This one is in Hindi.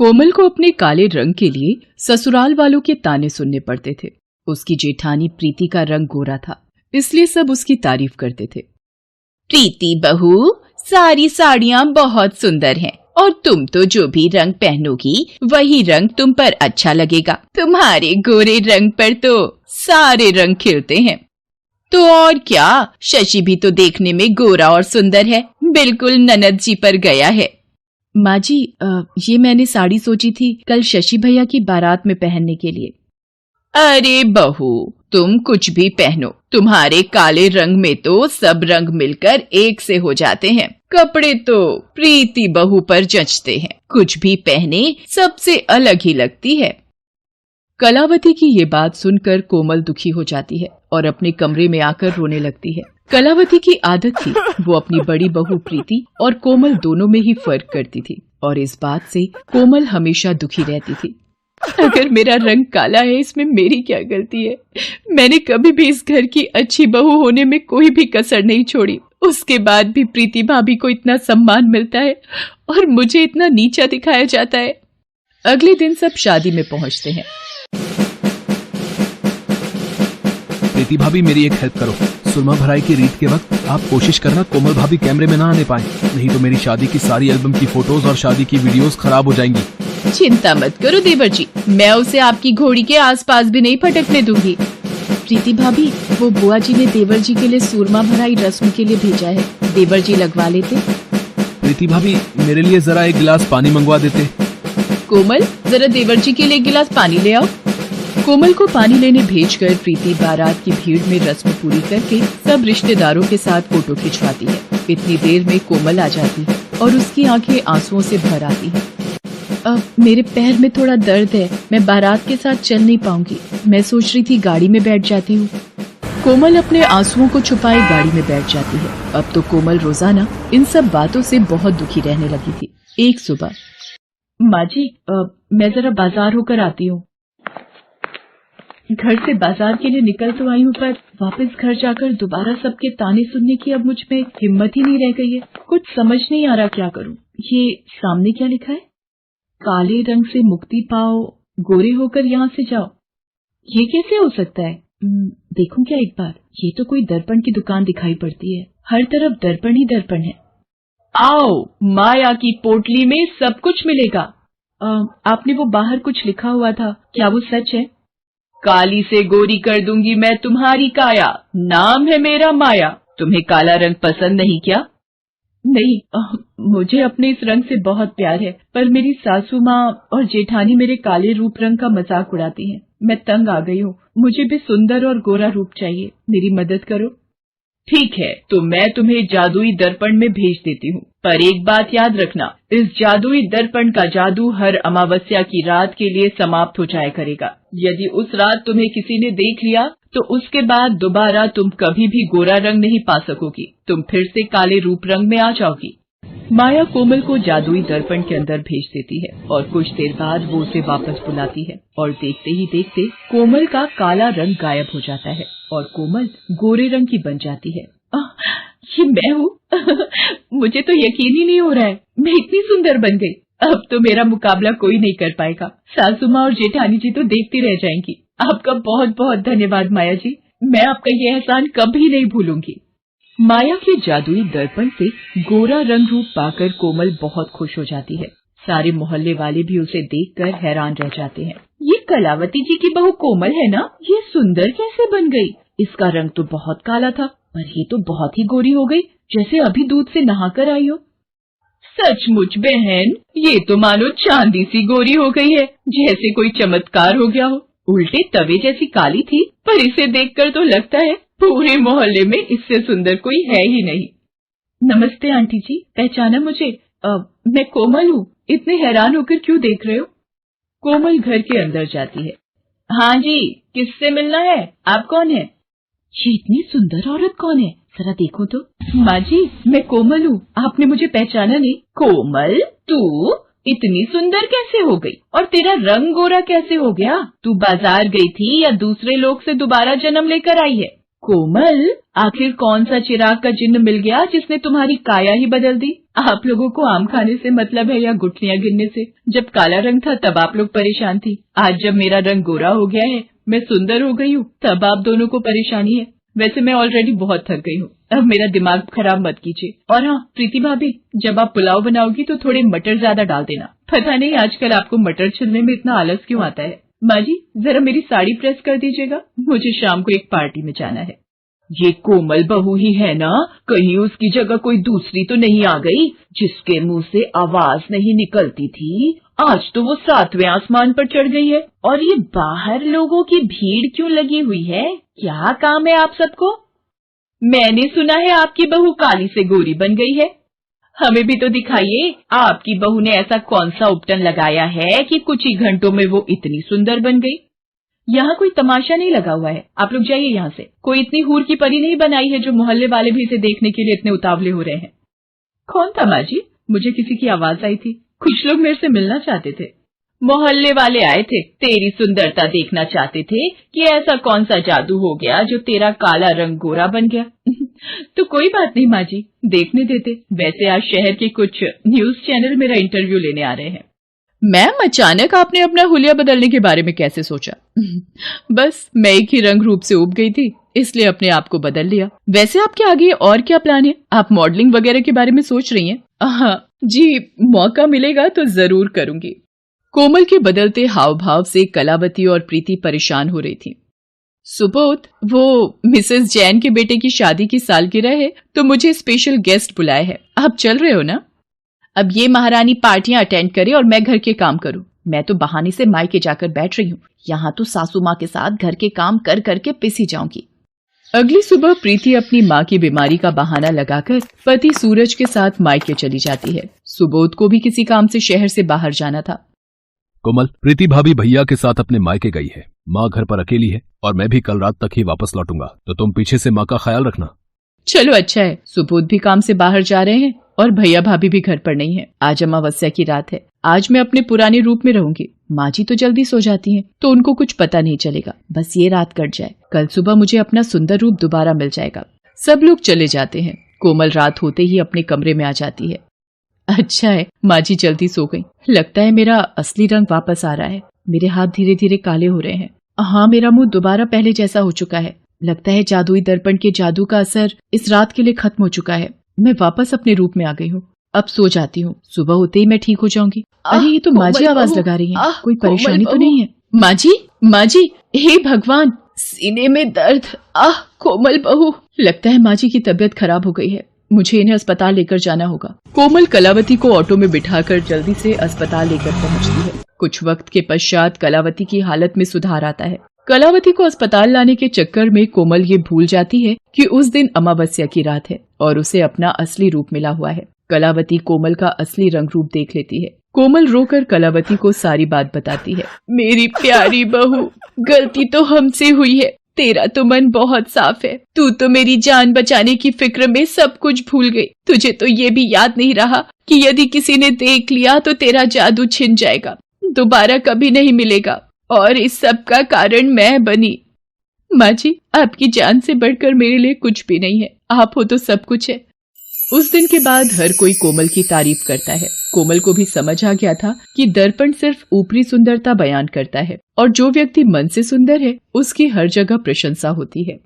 कोमल को अपने काले रंग के लिए ससुराल वालों के ताने सुनने पड़ते थे। उसकी जेठानी प्रीति का रंग गोरा था, इसलिए सब उसकी तारीफ करते थे। प्रीति बहू, सारी साड़ियाँ बहुत सुंदर हैं और तुम तो जो भी रंग पहनोगी वही रंग तुम पर अच्छा लगेगा। तुम्हारे गोरे रंग पर तो सारे रंग खिलते हैं। तो और क्या, शशि भी तो देखने में गोरा और सुंदर है, बिल्कुल ननद जी पर गया है। माँ जी, ये मैंने साड़ी सोची थी कल शशि भैया की बारात में पहनने के लिए। अरे बहू, तुम कुछ भी पहनो, तुम्हारे काले रंग में तो सब रंग मिलकर एक से हो जाते हैं। कपड़े तो प्रीति बहू पर जचते हैं, कुछ भी पहने सबसे अलग ही लगती है। कलावती की ये बात सुनकर कोमल दुखी हो जाती है और अपने कमरे में आकर रोने लगती है। कलावती की आदत थी वो अपनी बड़ी बहू प्रीति और कोमल दोनों में ही फर्क करती थी और इस बात से कोमल हमेशा दुखी रहती थी। अगर मेरा रंग काला है, इसमें मेरी क्या गलती है? मैंने कभी भी इस घर की अच्छी बहू होने में कोई भी कसर नहीं छोड़ी। उसके बाद भी प्रीति भाभी को इतना सम्मान मिलता है और मुझे इतना नीचा दिखाया जाता है। अगले दिन सब शादी में पहुंचते हैं। प्रीति भाभी, मेरी एक हेल्प करो। सुरमा भराई की रीत के वक्त आप कोशिश करना कोमल भाभी कैमरे में ना आने पाए, नहीं तो मेरी शादी की सारी एल्बम की फोटोज और शादी की वीडियोस खराब हो जाएंगी। चिंता मत करो देवर जी, मैं उसे आपकी घोड़ी के आसपास भी नहीं फटकने दूंगी। प्रीति भाभी, वो बुआ जी ने देवर जी के लिए सुरमा भराई रस्म के लिए भेजा है, देवर जी लगवा लेते। प्रीति भाभी, मेरे लिए जरा एक गिलास पानी मंगवा देते। कोमल, जरा देवर जी के लिए एक गिलास पानी ले आओ। कोमल को पानी लेने भेजकर प्रीति बारात की भीड़ में रस्म पूरी करके सब रिश्तेदारों के साथ फोटो खिंचवाती है। इतनी देर में कोमल आ जाती है और उसकी आंखें आंसुओं से भर आती हैं। मेरे पैर में थोड़ा दर्द है, मैं बारात के साथ चल नहीं पाऊंगी। मैं सोच रही थी गाड़ी में बैठ जाती हूँ। कोमल अपने आंसुओं को छुपाए गाड़ी में बैठ जाती है। अब तो कोमल रोजाना इन सब बातों से बहुत दुखी रहने लगी थी। एक सुबह, माँ जी, मैं जरा बाजार होकर आती हूँ। घर से बाजार के लिए निकल तो आई हूँ, पर वापस घर जाकर दोबारा सबके ताने सुनने की अब मुझ में हिम्मत ही नहीं रह गई है। कुछ समझ नहीं आ रहा क्या करूँ। ये सामने क्या लिखा है? काले रंग से मुक्ति पाओ, गोरे होकर यहाँ से जाओ। ये कैसे हो सकता है? देखूं क्या एक बार। ये तो कोई दर्पण की दुकान दिखाई पड़ती है, हर तरफ दर्पण ही दर्पण है। आओ, माया की पोटली में सब कुछ मिलेगा। आपने वो बाहर कुछ लिखा हुआ था, क्या वो सच है? काली से गोरी कर दूंगी मैं तुम्हारी काया, नाम है मेरा माया। तुम्हें काला रंग पसंद नहीं क्या? नहीं, मुझे अपने इस रंग से बहुत प्यार है, पर मेरी सासू माँ और जेठानी मेरे काले रूप रंग का मजाक उड़ाती हैं। मैं तंग आ गई हूँ, मुझे भी सुंदर और गोरा रूप चाहिए, मेरी मदद करो। ठीक है, तो मैं तुम्हें जादुई दर्पण में भेज देती हूँ, पर एक बात याद रखना, इस जादुई दर्पण का जादू हर अमावस्या की रात के लिए समाप्त हो जाया करेगा। यदि उस रात तुम्हें किसी ने देख लिया तो उसके बाद दोबारा तुम कभी भी गोरा रंग नहीं पा सकोगी, तुम फिर से काले रूप रंग में आ जाओगी। माया कोमल को जादुई दर्पण के अंदर भेज देती है और कुछ देर बाद वो उसे वापस बुलाती है और देखते ही देखते कोमल का काला रंग गायब हो जाता है और कोमल गोरे रंग की बन जाती है। ये मैं हूँ? मुझे तो यकीन ही नहीं हो रहा है, मैं इतनी सुंदर बन गई। अब तो मेरा मुकाबला कोई नहीं कर पाएगा। सासू माँ और जेठानी जी तो देखती रह जाएंगी। आपका बहुत बहुत धन्यवाद माया जी, मैं आपका ये एहसान कभी नहीं भूलूंगी। माया के जादुई दर्पण से गोरा रंग रूप पाकर कोमल बहुत खुश हो जाती है। सारे मोहल्ले वाले भी उसे देखकर हैरान रह जाते हैं। ये कलावती जी की बहू कोमल है ना? ये सुंदर कैसे बन गई? इसका रंग तो बहुत काला था, पर ये तो बहुत ही गोरी हो गई, जैसे अभी दूध से नहाकर आई हो। सचमुच बहन, ये तो मानो चांदी सी गोरी हो गई है, जैसे कोई चमत्कार हो गया हो। उल्टे तवे जैसी काली थी, पर इसे देखकर तो लगता है पूरे मोहल्ले में इससे सुंदर कोई है ही नहीं। नमस्ते आंटी जी, पहचाना मुझे? मैं कोमल हूँ, इतने हैरान होकर क्यों देख रहे हो? कोमल घर के अंदर जाती है। हाँ जी, किससे मिलना है? आप कौन है? ये इतनी सुंदर औरत कौन है, जरा देखो तो। माँ जी, मैं कोमल हूँ, आपने मुझे पहचाना नहीं? कोमल, तू इतनी सुंदर कैसे हो गई? और तेरा रंग गोरा कैसे हो गया? तू बाजार गई थी या दूसरे लोग से दोबारा जन्म लेकर आई है? कोमल, आखिर कौन सा चिराग का चिन्ह मिल गया जिसने तुम्हारी काया ही बदल दी? आप लोगों को आम खाने से मतलब है या गुठलियां गिनने से? जब काला रंग था तब आप लोग परेशान थी, आज जब मेरा रंग गोरा हो गया है, मैं सुंदर हो गई हूँ, तब आप दोनों को परेशानी है। वैसे मैं ऑलरेडी बहुत थक गई हूँ, अब मेरा दिमाग खराब मत कीजिए। और हाँ प्रीति भाभी, जब आप पुलाव बनाओगी तो थोड़े मटर ज्यादा डाल देना। पता नहीं आजकल आपको मटर छिलने में इतना आलस क्यों आता है। माँ जी, जरा मेरी साड़ी प्रेस कर दीजिएगा, मुझे शाम को एक पार्टी में जाना है। ये कोमल बहू ही है ना? कहीं उसकी जगह कोई दूसरी तो नहीं आ गई जिसके मुंह से आवाज नहीं निकलती थी? आज तो वो 7वें आसमान पर चढ़ गई है। और ये बाहर लोगों की भीड़ क्यों लगी हुई है? क्या काम है आप सबको? मैंने सुना है आपकी बहू काली से गोरी बन गई है। हमें भी तो दिखाइए, आपकी बहू ने ऐसा कौन सा उपटन लगाया है कि कुछ ही घंटों में वो इतनी सुंदर बन गई। यहाँ कोई तमाशा नहीं लगा हुआ है, आप लोग जाइए यहाँ से। कोई इतनी हूर की परी नहीं बनाई है जो मोहल्ले वाले भी इसे देखने के लिए इतने उतावले हो रहे हैं। कौन था माँ जी? मुझे किसी की आवाज आई थी, कुछ लोग मेरे से मिलना चाहते थे। मोहल्ले वाले आए थे, तेरी सुंदरता देखना चाहते थे कि ऐसा कौन सा जादू हो गया जो तेरा काला रंग गोरा बन गया। तो कोई बात नहीं माँ जी, देखने देते। वैसे आज शहर के कुछ न्यूज चैनल मेरा इंटरव्यू लेने आ रहे हैं। मैम, अचानक आपने अपना हुलिया बदलने के बारे में कैसे सोचा? बस मैं एक ही रंग रूप से उब गई थी, इसलिए अपने आप को बदल लिया। वैसे आपके आगे और क्या प्लान है? आप मॉडलिंग वगैरह के बारे में सोच रही हैं? हाँ जी, मौका मिलेगा तो जरूर करूंगी। कोमल के बदलते हाव भाव से कलावती और प्रीति परेशान हो रही थी। सुबोध, वो मिसेस जैन के बेटे की शादी की सालगिरह है तो मुझे स्पेशल गेस्ट बुलाए हैं, आप चल रहे हो ना? अब ये महारानी पार्टियां अटेंड करे और मैं घर के काम करूं। मैं तो बहाने से मायके जाकर बैठ रही हूँ, यहाँ तो सासू माँ के साथ घर के काम कर करके पिसी जाऊंगी। अगली सुबह प्रीति अपनी माँ की बीमारी का बहाना लगाकर पति सूरज के साथ मायके चली जाती है। सुबोध को भी किसी काम से शहर से बाहर जाना था। कोमल, प्रीति भाभी भैया के साथ अपने मायके गई है, माँ घर पर अकेली है और मैं भी कल रात तक ही वापस लौटूंगा, तो तुम पीछे से माँ का ख्याल रखना। चलो अच्छा है, सुबोध भी काम से बाहर जा रहे हैं और भैया भाभी भी घर पर नहीं है। आज अमावस्या की रात है, आज मैं अपने पुराने रूप में रहूंगी। माँ जी तो जल्दी सो जाती हैं, तो उनको कुछ पता नहीं चलेगा। बस ये रात कट जाए, कल सुबह मुझे अपना सुंदर रूप दोबारा मिल जाएगा। सब लोग चले जाते हैं। कोमल रात होते ही अपने कमरे में आ जाती है। अच्छा है, माँ जी जल्दी सो गई। लगता है मेरा असली रंग वापस आ रहा है। मेरे हाथ धीरे धीरे काले हो रहे हैं। हाँ, मेरा मुंह दोबारा पहले जैसा हो चुका है। लगता है जादुई दर्पण के जादू का असर इस रात के लिए खत्म हो चुका है। मैं वापस अपने रूप में आ गई हूँ। अब सो जाती हूँ, सुबह होते ही मैं ठीक हो जाऊंगी। अरे ये तो माँ जी आवाज लगा रही है, कोई परेशानी तो नहीं है? माँ जी, माँ जी, हे भगवान, सीने में दर्द। कोमल बहू, लगता है माँ जी की तबीयत खराब हो गई है। मुझे इन्हें अस्पताल लेकर जाना होगा। कोमल कलावती को ऑटो में बिठाकर जल्दी से अस्पताल लेकर पहुंचती है। कुछ वक्त के पश्चात कलावती की हालत में सुधार आता है। कलावती को अस्पताल लाने के चक्कर में कोमल ये भूल जाती है कि उस दिन अमावस्या की रात है और उसे अपना असली रूप मिला हुआ है। कलावती कोमल का असली रंग रूप देख लेती है। कोमल रोकर कलावती को सारी बात बताती है। मेरी प्यारी बहू, गलती तो हमसे हुई है। तेरा तो मन बहुत साफ है। तू तो मेरी जान बचाने की फिक्र में सब कुछ भूल गई। तुझे तो ये भी याद नहीं रहा कि यदि किसी ने देख लिया तो तेरा जादू छिन जाएगा, दोबारा कभी नहीं मिलेगा। और इस सब का कारण मैं बनी। माँ जी, आपकी जान से बढ़कर मेरे लिए कुछ भी नहीं है। आप हो तो सब कुछ है। उस दिन के बाद हर कोई कोमल की तारीफ करता है। कोमल को भी समझ आ गया था कि दर्पण सिर्फ ऊपरी सुंदरता बयान करता है और जो व्यक्ति मन से सुंदर है उसकी हर जगह प्रशंसा होती है।